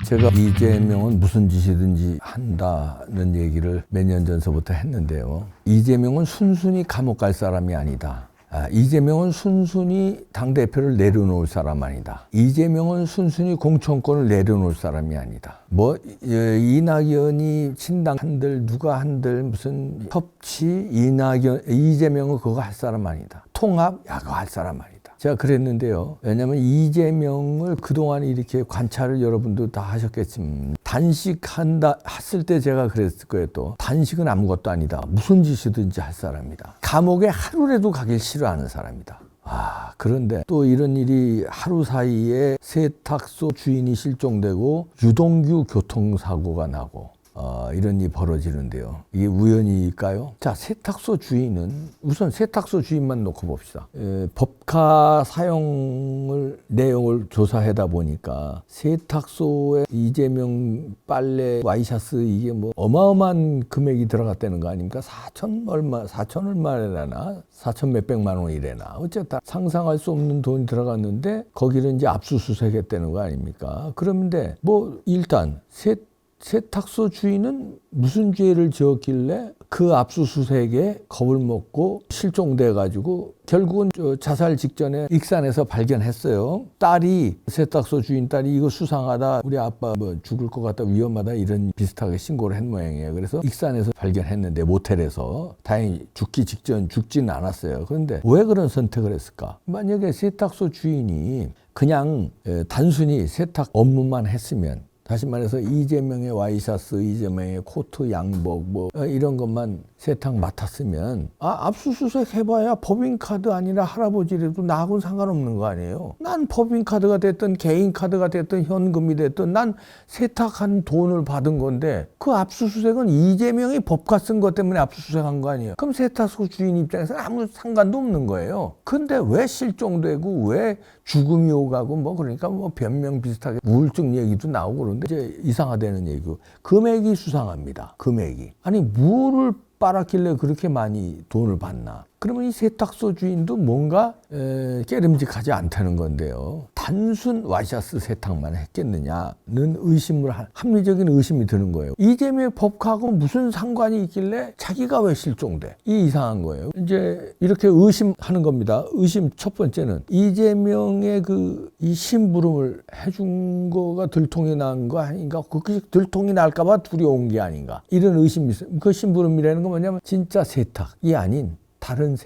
제가 이재명은 무슨 짓이든지 한다는 얘기를 몇 년 전서부터 했는데요. 이재명은 순순히 감옥 갈 사람이 아니다. 이재명은 순순히 당대표를 내려놓을 사람 아니다. 이재명은 순순히 공천권을 내려놓을 사람이 아니다. 이낙연이 친당 한들 누가 한들 무슨 협치 이재명은 그거 할 사람 아니다. 통합 그거 할 사람 아니다. 제가 그랬는데요. 왜냐하면 이재명을 그동안 이렇게 관찰을 여러분도 다 하셨겠지만 단식한다 했을 때 제가 그랬을 거예요. 또 단식은 아무것도 아니다. 무슨 짓이든지 할 사람이다. 감옥에 하루라도 가길 싫어하는 사람이다. 그런데 또 이런 일이 하루 사이에 세탁소 주인이 실종되고 유동규 교통사고가 나고 이런 일이 벌어지는데요. 이게 우연일까요? 자, 세탁소 주인은 우선 세탁소 주인만 놓고 봅시다. 법카 사용 내용을 조사하다 보니까 세탁소에 이재명 빨래 와이셔츠 이게 뭐 어마어마한 금액이 들어갔다는 거 아닙니까? 4천 얼마래나 4천 몇백만 원이래나 어쨌든 상상할 수 없는 돈이 들어갔는데 거기를 이제 압수수색했다는 거 아닙니까? 그런데 뭐 일단 세탁소 주인은 무슨 죄를 지었길래 그 압수수색에 겁을 먹고 실종돼가지고 결국은 자살 직전에 익산에서 발견했어요. 세탁소 주인 딸이 이거 수상하다. 우리 아빠 뭐 죽을 것 같다. 위험하다. 이런 비슷하게 신고를 한 모양이에요. 그래서 익산에서 발견했는데 모텔에서 다행히 죽기 직전 죽지는 않았어요. 그런데 왜 그런 선택을 했을까? 만약에 세탁소 주인이 그냥 단순히 세탁 업무만 했으면 다시 말해서 이재명의 와이셔츠, 이재명의 코트, 양복 뭐 이런 것만 세탁 맡았으면 압수수색 해봐야 법인카드 아니라 할아버지라도 나하고는 상관없는 거 아니에요. 난 법인카드가 됐든 개인카드가 됐든 현금이 됐든 난 세탁한 돈을 받은 건데 그 압수수색은 이재명이 법카 쓴 것 때문에 압수수색한 거 아니에요. 그럼 세탁소 주인 입장에서는 아무 상관도 없는 거예요. 근데 왜 실종되고 왜 죽음이 오가고 뭐 그러니까 뭐 변명 비슷하게 우울증 얘기도 나오고 그런데 이제 이상하다는 얘기고 금액이 수상합니다. 금액이. 아니 뭐를 빨았길래 그렇게 많이 돈을 받나? 그러면 이 세탁소 주인도 뭔가 깨름직하지 않다는 건데요. 단순 와이셔츠 세탁만 했겠느냐는 합리적인 의심이 드는 거예요. 이재명의 법카하고 무슨 상관이 있길래 자기가 왜 실종돼? 이 이상한 거예요. 이제 이렇게 의심하는 겁니다. 의심 첫 번째는 이재명의 이 심부름을 해준 거가 들통이 난 거 아닌가? 그게 들통이 날까봐 두려운 게 아닌가? 이런 의심이 있어요. 그 심부름이라는 건 뭐냐면 진짜 세탁이 아닌 다른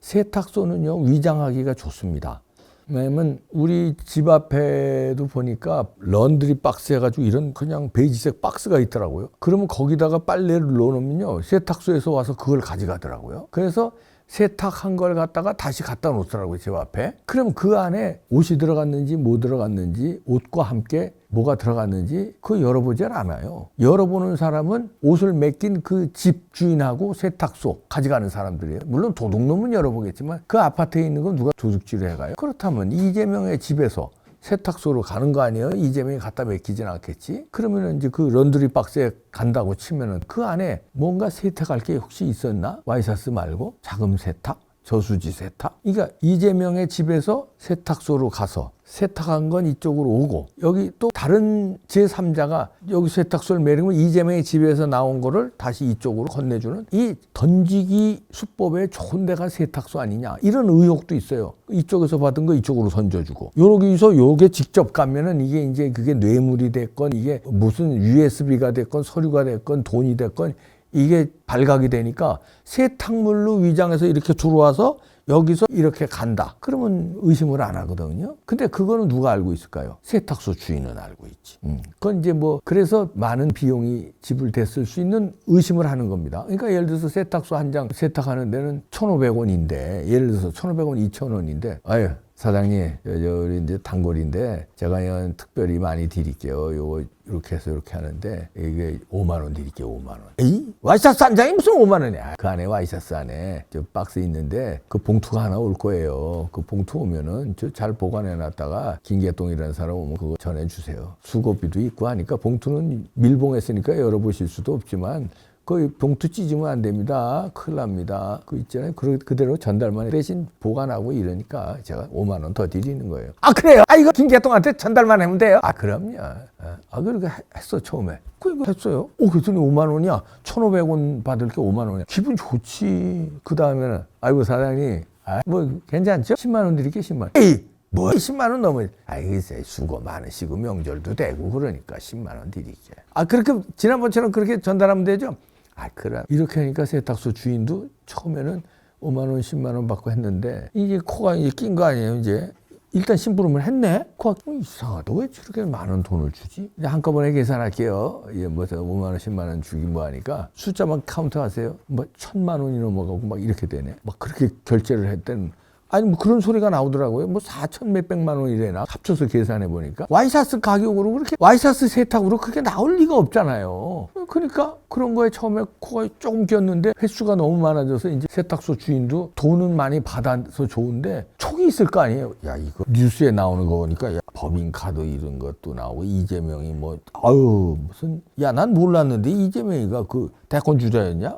세탁소는요 위장하기가 좋습니다. 왜냐면 우리 집 앞에도 보니까 런드리 박스 해가지고 이런 그냥 베이지색 박스가 있더라고요. 그러면 거기다가 빨래를 넣어놓으면요 세탁소에서 와서 그걸 가져가더라고요. 그래서 세탁한 걸 갖다가 다시 갖다 놓더라고요, 집 앞에. 그럼 그 안에 옷이 들어갔는지 뭐 들어갔는지 옷과 함께 뭐가 들어갔는지 그거 열어보질 않아요. 열어보는 사람은 옷을 맡긴 그 집 주인하고 세탁소 가져가는 사람들이에요. 물론 도둑놈은 열어보겠지만 그 아파트에 있는 건 누가 도둑질을 해가요? 그렇다면 이재명의 집에서 세탁소로 가는 거 아니에요? 이재명이 갖다 맡기진 않겠지? 그러면 이제 그 런드리 박스에 간다고 치면은 그 안에 뭔가 세탁할 게 혹시 있었나? 와이셔츠 말고 자금 세탁? 저수지 세탁? 그러니까 이재명의 집에서 세탁소로 가서 세탁한 건 이쪽으로 오고 여기 또 다른 제3자가 여기 세탁소를 매리면 이재명의 집에서 나온 거를 다시 이쪽으로 건네주는 이 던지기 수법에 좋은 데가 세탁소 아니냐 이런 의혹도 있어요. 이쪽에서 받은 거 이쪽으로 던져주고 여기서 요게 직접 가면은 이게 이제 그게 뇌물이 됐건 이게 무슨 USB가 됐건 서류가 됐건 돈이 됐건 이게 발각이 되니까 세탁물로 위장해서 이렇게 들어와서 여기서 이렇게 간다. 그러면 의심을 안 하거든요. 근데 그거는 누가 알고 있을까요? 세탁소 주인은 알고 있지. 그건 이제 그래서 많은 비용이 지불됐을 수 있는 의심을 하는 겁니다. 그러니까 예를 들어서 세탁소 한 장 세탁하는 데는 1,500원인데 예를 들어서 1,500원, 2,000원인데 아유 사장님, 우리 이제 단골인데 제가 그냥 특별히 많이 드릴게요. 요거 이렇게 해서 이렇게 하는데 이게 5만 원 드릴게요. 5만 원. 에이? 와이셔츠 한 장이 무슨 5만 원이야? 그 안에 와이셔츠 안에 저 박스 있는데 그 봉투가 하나 올 거예요. 그 봉투 오면은 저 잘 보관해 놨다가 김계동이라는 사람 오면 그거 전해 주세요. 수고비도 있고 하니까 봉투는 밀봉했으니까 열어보실 수도 없지만 거의 봉투 찢으면 안 됩니다. 큰일 납니다. 그 있잖아요. 그대로 전달만 대신 보관하고 이러니까 제가 5만 원 더 드리는 거예요. 아, 그래요? 아, 이거 김계통한테 전달만 하면 돼요? 아, 그럼요. 아, 그렇게 했어, 처음에. 그거 했어요. 그랬더니 5만 원이야. 1,500원 받을 게 5만 원이야. 기분 좋지. 그 다음에는, 아이고, 사장님, 뭐, 괜찮죠? 10만 원 드릴게, 10만 원. 에이! 뭐 10만 원 넘어요. 글쎄 수고 많으시고 명절도 되고 그러니까 10만 원 드릴게. 그렇게 지난번처럼 그렇게 전달하면 되죠? 그래. 이렇게 하니까 세탁소 주인도 처음에는 5만 원, 10만 원 받고 했는데 이게 코가 낀 거 아니에요, 이제. 일단 심부름을 했네? 코가 이상하다. 왜 저렇게 많은 돈을 주지? 이제 한꺼번에 계산할게요. 뭐 5만 원, 10만 원 주기 뭐 하니까 숫자만 카운트 하세요. 뭐 1,000만 원이 넘어가고 막 이렇게 되네. 막 그렇게 결제를 했던 뭐 그런 소리가 나오더라고요. 뭐 4천 몇백만 원이래나 합쳐서 계산해 보니까 와이셔츠 가격으로 그렇게 와이셔츠 세탁으로 그렇게 나올 리가 없잖아요. 그러니까 그런 거에 처음에 코가 조금 꼈는데 횟수가 너무 많아져서 이제 세탁소 주인도 돈은 많이 받아서 좋은데 촉이 있을 거 아니에요. 야, 이거 뉴스에 나오는 거 보니까 법인카드 이런 것도 나오고 이재명이 뭐 무슨 난 몰랐는데 이재명이가 그 대권 주자였냐?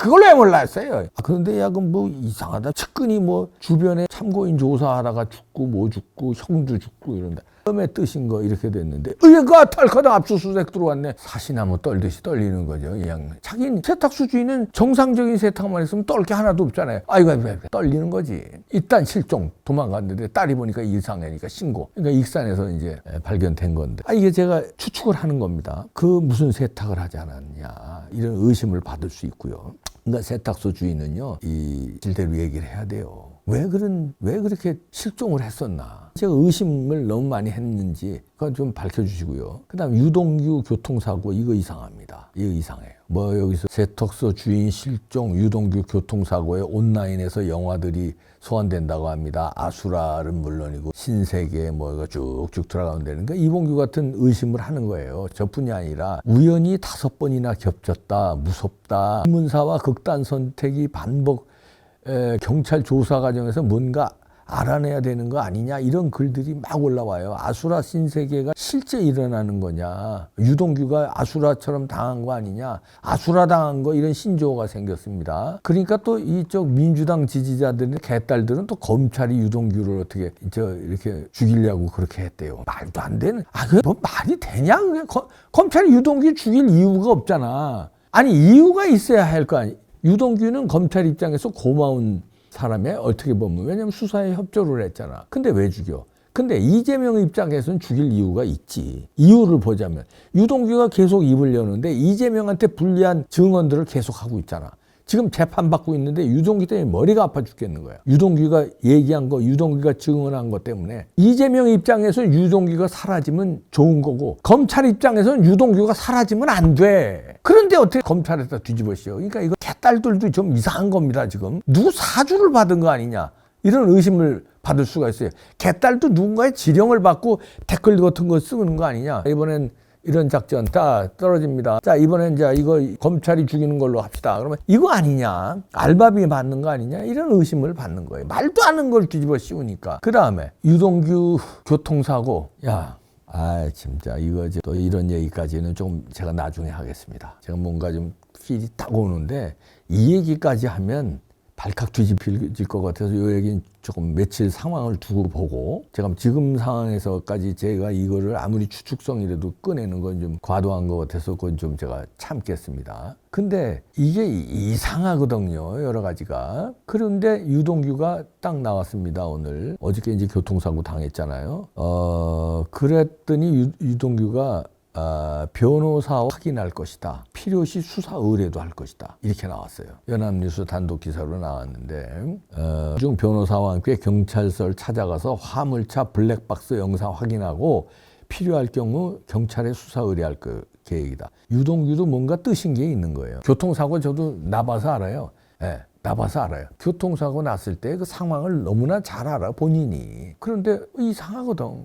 그걸 왜 몰랐어요? 그런데 그럼 뭐 이상하다. 측근이 뭐 주변에 참고인 조사하다가 죽고 뭐 죽고 형도 죽고 이런다. 처음에 뜨신 거 이렇게 됐는데 의가 털커덕 압수수색 들어왔네. 사시나무 떨듯이 떨리는 거죠. 이 양반. 자기는 세탁소 주인은 정상적인 세탁만 했으면 떨 게 하나도 없잖아요. 떨리는 거지. 일단 실종 도망갔는데 딸이 보니까 이상하니까 신고. 그러니까 익산에서 이제 발견된 건데 이게 제가 추측을 하는 겁니다. 그 무슨 세탁을 하지 않았냐 이런 의심을 받을 수 있고요. 그러니까 세탁소 주인은요 이 실대로 얘기를 해야 돼요. 왜 그렇게 실종을 했었나? 제가 의심을 너무 많이 했는지 그건 좀 밝혀주시고요. 그다음 유동규 교통사고 이거 이상합니다. 이거 이상해요. 뭐 여기서 세탁소 주인 실종 유동규 교통사고에 온라인에서 영화들이 소환된다고 합니다. 아수라는 물론이고 신세계 뭐 이거 쭉쭉 들어가는데 그러니까 이봉규 같은 의심을 하는 거예요. 저뿐이 아니라 우연히 5번이나 겹쳤다. 무섭다. 신문사와 극단 선택이 반복 경찰 조사 과정에서 뭔가 알아내야 되는 거 아니냐 이런 글들이 막 올라와요. 아수라 신세계가 실제 일어나는 거냐 유동규가 아수라처럼 당한 거 아니냐 아수라 당한 거 이런 신조어가 생겼습니다. 그러니까 또 이쪽 민주당 지지자들의 개딸들은 또 검찰이 유동규를 어떻게 이렇게 죽이려고 그렇게 했대요. 말도 안 되는 그게 뭐 말이 되냐 그게 검찰이 유동규 죽일 이유가 없잖아. 이유가 있어야 할 거 아니야. 유동규는 검찰 입장에서 고마운 사람에 어떻게 보면 왜냐면 수사에 협조를 했잖아. 근데 왜 죽여? 근데 이재명 입장에서는 죽일 이유가 있지. 이유를 보자면 유동규가 계속 입을 여는데 이재명한테 불리한 증언들을 계속 하고 있잖아. 지금 재판받고 있는데 유동규 때문에 머리가 아파 죽겠는 거야. 유동규가 얘기한 거, 유동규가 증언한 것 때문에 이재명 입장에서 유동규가 사라지면 좋은 거고 검찰 입장에서는 유동규가 사라지면 안 돼. 그런데 어떻게 검찰에다 뒤집어 씌워. 그러니까 이거 개딸들도 좀 이상한 겁니다. 지금 누구 사주를 받은 거 아니냐 이런 의심을 받을 수가 있어요. 개딸도 누군가의 지령을 받고 댓글 같은 거 쓰는 거 아니냐. 이번엔 이런 작전 다 떨어집니다. 자, 이번엔 이제 이거 검찰이 죽이는 걸로 합시다. 그러면 이거 아니냐? 알바비 받는 거 아니냐? 이런 의심을 받는 거예요. 말도 안 하는 걸 뒤집어 씌우니까. 그 다음에 유동규 교통사고. 진짜 이거 또 이런 얘기까지는 좀 제가 나중에 하겠습니다. 제가 뭔가 좀 필이 딱 오는데 이 얘기까지 하면 발칵 뒤집힐 것 같아서 이 얘기는 조금 며칠 상황을 두고 보고 제가 지금 상황에서까지 제가 이거를 아무리 추측성이라도 꺼내는 건 좀 과도한 것 같아서 그건 좀 제가 참겠습니다. 근데 이게 이상하거든요. 여러 가지가. 그런데 유동규가 딱 나왔습니다. 오늘. 어저께 이제 교통사고 당했잖아요. 그랬더니 유동규가 변호사와 확인할 것이다. 필요시 수사 의뢰도 할 것이다. 이렇게 나왔어요. 연합뉴스 단독 기사로 나왔는데 중 변호사와 함께 경찰서를 찾아가서 화물차 블랙박스 영상 확인하고 필요할 경우 경찰에 수사 의뢰할 계획이다. 유동규도 뭔가 뜨신 게 있는 거예요. 교통사고 저도 나봐서 알아요. 나봐서 알아요. 교통사고 났을 때 그 상황을 너무나 잘 알아 본인이. 그런데 이상하거든.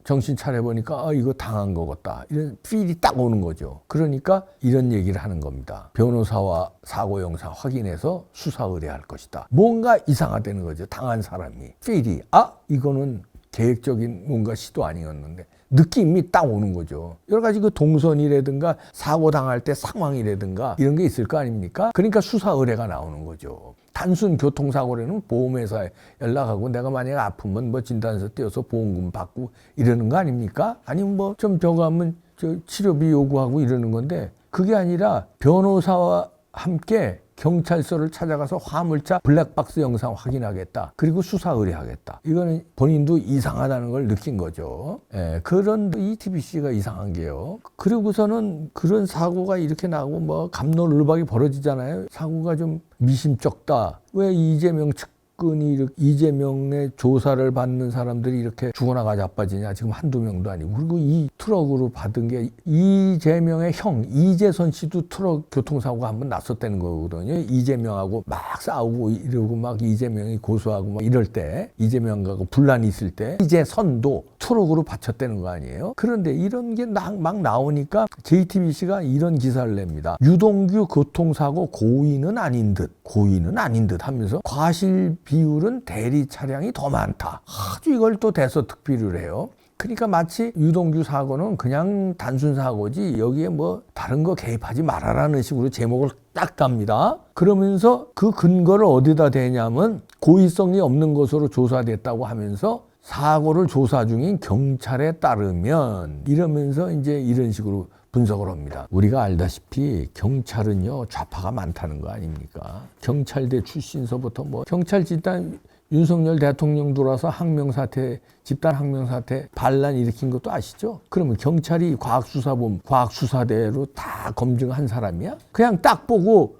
정신 차려보니까 이거 당한 거 같다. 이런 필이 딱 오는 거죠. 그러니까 이런 얘기를 하는 겁니다. 변호사와 사고 영상 확인해서 수사 의뢰할 것이다. 뭔가 이상하다는 거죠. 당한 사람이. 필이 이거는 계획적인 뭔가 시도 아니었는데 느낌이 딱 오는 거죠. 여러 가지 그 동선이라든가 사고 당할 때 상황이라든가 이런 게 있을 거 아닙니까? 그러니까 수사 의뢰가 나오는 거죠. 단순 교통사고라는 보험회사에 연락하고 내가 만약에 아프면 뭐 진단서 떼어서 보험금 받고 이러는 거 아닙니까? 아니면 뭐 좀 저거 하면 저 치료비 요구하고 이러는 건데 그게 아니라 변호사와 함께 경찰서를 찾아가서 화물차 블랙박스 영상 확인하겠다. 그리고 수사 의뢰하겠다. 이거는 본인도 이상하다는 걸 느낀 거죠. 그런 ETBC가 이상한 게요. 그리고서는 그런 사고가 이렇게 나고 뭐 갑론을박이 벌어지잖아요. 사고가 좀 미심쩍다. 왜 이재명 측근이 이재명의 조사를 받는 사람들이 이렇게 죽어나가 자빠지냐. 지금 한두 명도 아니고. 그리고 이 트럭으로 받은 게 이재명의 형 이재선 씨도 트럭 교통사고가 한번 났었다는 거거든요. 이재명하고 막 싸우고 이러고 막 이재명이 고소하고 막 이럴 때 이재명하고 분란이 있을 때 이재선도 트럭으로 받쳤다는 거 아니에요. 그런데 이런 게 막 나오니까 JTBC가 이런 기사를 냅니다. 유동규 교통사고 고의는 아닌 듯 하면서 과실 비율은 대리 차량이 더 많다. 아주 이걸 또 대서특필을 해요. 그러니까 마치 유동규 사고는 그냥 단순 사고지 여기에 뭐 다른 거 개입하지 말아라는 식으로 제목을 딱 갑니다. 그러면서 그 근거를 어디다 대냐면 고의성이 없는 것으로 조사됐다고 하면서 사고를 조사 중인 경찰에 따르면 이러면서 이제 이런 식으로 분석을 합니다. 우리가 알다시피 경찰은요 좌파가 많다는 거 아닙니까? 경찰대 출신서부터 뭐 경찰 집단 윤석열 대통령 들어와서 항명사태 집단 항명사태 반란 일으킨 것도 아시죠? 그러면 경찰이 과학수사본 과학수사대로 다 검증한 사람이야? 그냥 딱 보고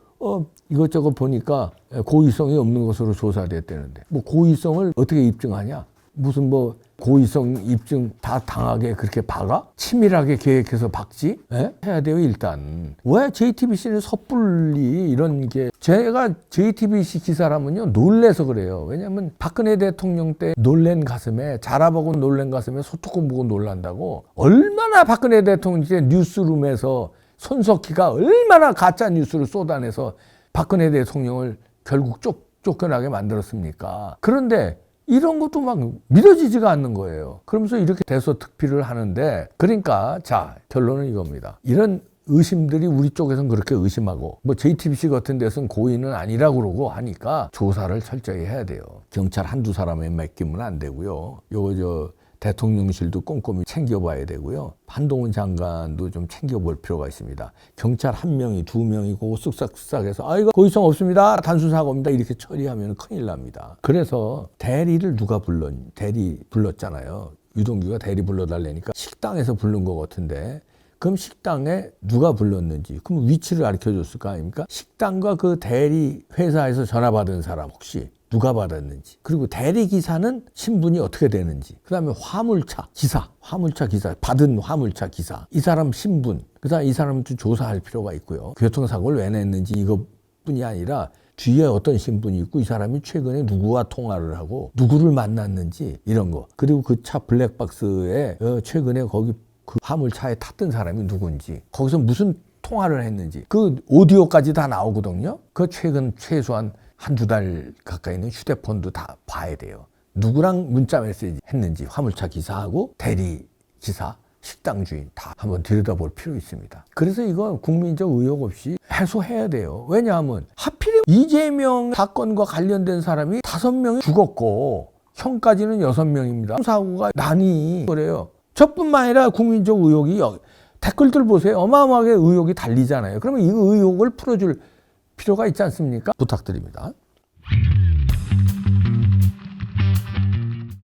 이것저것 보니까 고의성이 없는 것으로 조사됐다는데 뭐 고의성을 어떻게 입증하냐? 무슨 뭐 고의성 입증 다 당하게 그렇게 박아? 치밀하게 계획해서 박지? 해야 돼요 일단. 왜 JTBC는 섣불리 이런 게 제가 JTBC 기사라면요 놀래서 그래요. 왜냐면 박근혜 대통령 때 놀란 가슴에 자라보고 놀란 가슴에 소뚜껑 보고 놀란다고 얼마나 박근혜 대통령 때 뉴스룸에서 손석희가 얼마나 가짜 뉴스를 쏟아내서 박근혜 대통령을 결국 쫓겨나게 만들었습니까? 그런데 이런 것도 막 믿어지지가 않는 거예요. 그러면서 이렇게 대서특필을 하는데 그러니까 자 결론은 이겁니다. 이런 의심들이 우리 쪽에서는 그렇게 의심하고 뭐 JTBC 같은 데서는 고의는 아니라고 그러고 하니까 조사를 철저히 해야 돼요. 경찰 한두 사람에 맡기면 안 되고요. 요거 대통령실도 꼼꼼히 챙겨봐야 되고요. 한동훈 장관도 좀 챙겨볼 필요가 있습니다. 경찰 한 명이 두 명이고 쓱싹쓱싹해서 이거 고의성 없습니다. 단순 사고입니다. 이렇게 처리하면 큰일 납니다. 그래서 대리를 누가 대리 불렀잖아요. 유동규가 대리 불러달라니까 식당에서 부른 것 같은데 그럼 식당에 누가 불렀는지 그럼 위치를 가르쳐줬을 거 아닙니까? 식당과 그 대리 회사에서 전화 받은 사람 혹시 누가 받았는지 그리고 대리기사는 신분이 어떻게 되는지 그 다음에 화물차 기사 받은 화물차 기사 이 사람 신분 그 다음에 이 사람도 조사할 필요가 있고요. 교통사고를 왜 냈는지 이것뿐이 아니라 뒤에 어떤 신분이 있고 이 사람이 최근에 누구와 통화를 하고 누구를 만났는지 이런 거 그리고 그 차 블랙박스에 최근에 거기 그 화물차에 탔던 사람이 누군지 거기서 무슨 통화를 했는지 그 오디오까지 다 나오거든요. 그 최소한 한두 달 가까이는 휴대폰도 다 봐야 돼요. 누구랑 문자 메시지 했는지 화물차 기사하고 대리 기사, 식당 주인 다 한번 들여다볼 필요 있습니다. 그래서 이건 국민적 의혹 없이 해소해야 돼요. 왜냐하면 하필이면 이재명 사건과 관련된 사람이 5명이 죽었고 형까지는 6명입니다. 사고가 나니 그래요. 저뿐만 아니라 국민적 의혹이 댓글들 보세요. 어마어마하게 의혹이 달리잖아요. 그러면 이 의혹을 풀어줄 필요가 있지 않습니까? 부탁드립니다.